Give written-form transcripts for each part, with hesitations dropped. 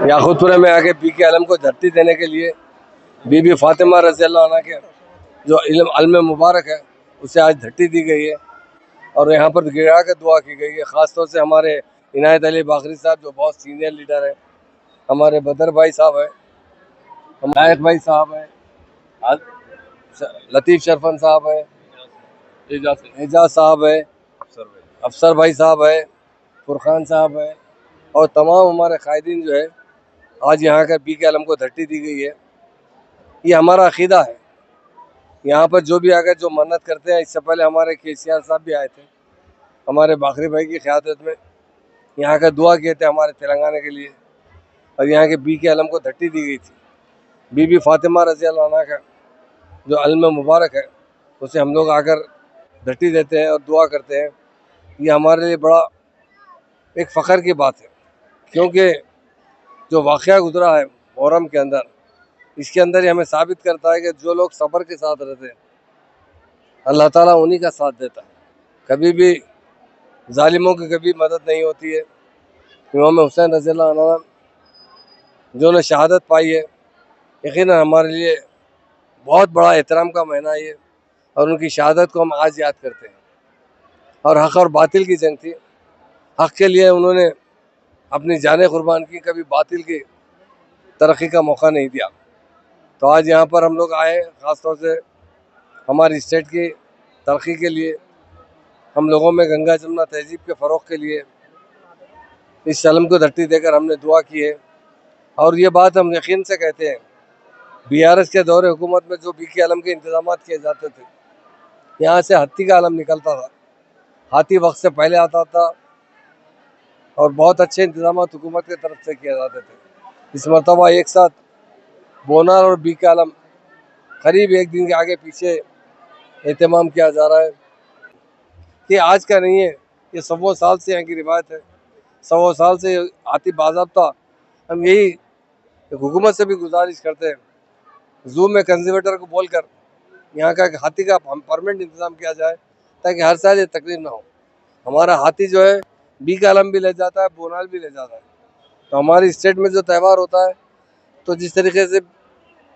याकूतपुरा में आके पीके आलम को धरती देने के लिए बीबी फातिमा रज़ी अल्लाह अन्हा के जो इल्म मुबारक है उसे आज धरती दी गई है और यहाँ पर गिरा कर दुआ की गई है। ख़ास तौर से हमारे इनायत अली बाकरी साहब जो बहुत सीनियर लीडर है, हमारे बदर भाई साहब है, नायक भाई साहब है, लतीफ़ शरफन साहब है, एजाज साहब है, अफसर भाई साहब है, फुरखान साहब है और तमाम हमारे कायदीन जो है आज यहाँ का पीके आलम को धरती दी गई है। ये हमारा अकीदा है। यहाँ पर जो भी आकर जो मन्नत करते हैं, इससे पहले हमारे KCR साहब भी आए थे हमारे बाकरी भाई की क़यादत में, यहाँ का दुआ किए थे हमारे तेलंगाना के लिए और यहाँ के पीके आलम को धरती दी गई थी। बीबी फातिमा रज़ी अल्लाह अन्हा का जो इल्म मुबारक है उसे हम लोग आकर धरती देते हैं और दुआ करते हैं। ये हमारे लिए बड़ा एक फ़ख्र की बात है, क्योंकि जो वाक़या गुज़रा है मुहर्रम के अंदर, इसके अंदर ही हमें साबित करता है कि जो लोग सब्र के साथ रहते हैं अल्लाह ताला उन्हीं का साथ देता है। कभी भी जालिमों की कभी मदद नहीं होती है। इमाम हुसैन रज़ी अल्लाह अन्हु जो ने शहादत पाई है, यकीनन हमारे लिए बहुत बड़ा एहतराम का महीना ये और उनकी शहादत को हम आज याद करते हैं। और हक़ और बातिल की जंग थी, हक़ के लिए उन्होंने अपनी जानें कुर्बान की, कभी बातिल की तरक्की का मौका नहीं दिया। तो आज यहाँ पर हम लोग आए ख़ास तौर से हमारी स्टेट की तरक्की के लिए, हम लोगों में गंगा जमुना तहजीब के फ़रोग़ के लिए इस अलम को धरती देकर हमने दुआ की है। और ये बात हम यकीन से कहते हैं, BRS के दौरे हुकूमत में जो पीके आलम के इंतज़ाम किए जाते थे, यहाँ से हाथी का आलम निकलता था, हाथी वक्त से पहले आता था और बहुत अच्छे इंतज़ाम हुकूमत की तरफ से किए जाते थे। इस मरतबा एक साथ बोनाल और पीके आलम करीब एक दिन के आगे पीछे एहतमाम किया जा रहा है। कि आज का नहीं है, ये 100 साल से यहाँ की रिवायत है, 100 साल से हाथी बाज़ाब्ता। हम यही हुकूमत से भी गुजारिश करते हैं, ज़ू में कंजर्वेटर को बोलकर यहाँ का हाथी का परमानेंट इंतज़ाम किया जाए ताकि हर साल ये तकलीफ ना हो। हमारा हाथी जो है पीके आलम भी ले जाता है, बोनाल भी ले जाता है। तो हमारी स्टेट में जो त्यौहार होता है, तो जिस तरीके से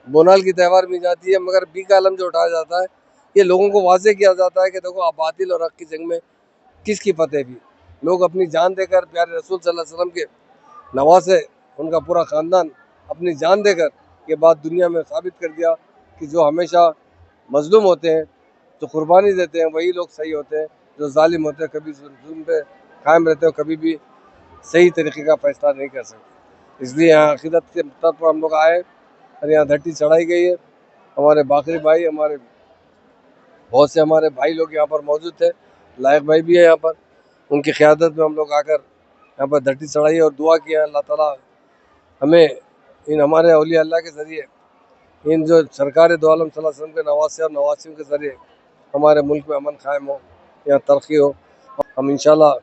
बोनाल की त्यौहार मिल जाती है, मगर पीके आलम जो उठाया जाता है, ये लोगों को वाज़े किया जाता है कि देखो बातिल और हक़ की जंग में किसकी फतेह भी। लोग अपनी जान देकर प्यारे रसूल सल्लल्लाहु अलैहि वसल्लम के नवासे, उनका पूरा ख़ानदान अपनी जान देकर ये बात दुनिया में साबित कर दिया कि जो हमेशा मज़लूम होते हैं, जो कुर्बानी देते हैं, वही लोग सही होते हैं। जो जालिम होते हैं कभी जुल्म पे कायम रहते हैं, कभी भी सही तरीके का फ़ैसला नहीं कर सकते। इसलिए यहाँ अक़ीदत के तौर पर हम लोग आए और यहाँ धरती चढ़ाई गई है। हमारे बाकरी भाई, हमारे बहुत से हमारे भाई लोग यहाँ पर मौजूद थे, लायक भाई भी है यहाँ पर, उनकी क़यादत में हम लोग आकर यहाँ पर धरती चढ़ाई और दुआ किया। अल्लाह ताला हमें इन हमारे औलिया अल्लाह के ज़रिए, इन जो सरकार दो आलम सल्लल्लाहु अलैहि वसल्लम के नवासे और नवासियों के ज़रिए हमारे मुल्क में अमन कायम हो, यहाँ तरक्की हो। हम इंशाल्लाह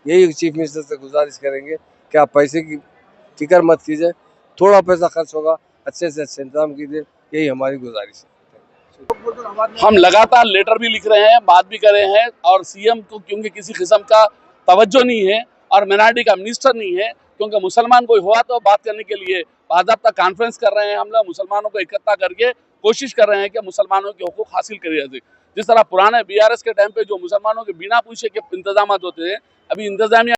यही चीफ मिनिस्टर से गुजारिश करेंगे कि आप पैसे की फ़िक्र मत कीजिए, थोड़ा पैसा खर्च होगा, अच्छे से अच्छे इंतज़ाम कीजिए, यही हमारी गुजारिश है। हम लगातार लेटर भी लिख रहे हैं, बात भी कर रहे हैं और CM को क्योंकि किसी किस्म का तवज्जो नहीं है और मिनारिटी का मिनिस्टर नहीं है, क्योंकि मुसलमान कोई हुआ तो बात करने के लिए बाज़ाब्ता कॉन्फ्रेंस कर रहे हैं। हम लोग मुसलमानों को इकट्ठा करके कोशिश कर रहे हैं कि मुसलमानों के हुकूक हासिल करे जाए। जिस तरह पुराने BRS के टाइम पे जो मुसलमानों के बिना पूछे के इंतजाम होते हैं, अभी इंतजामिया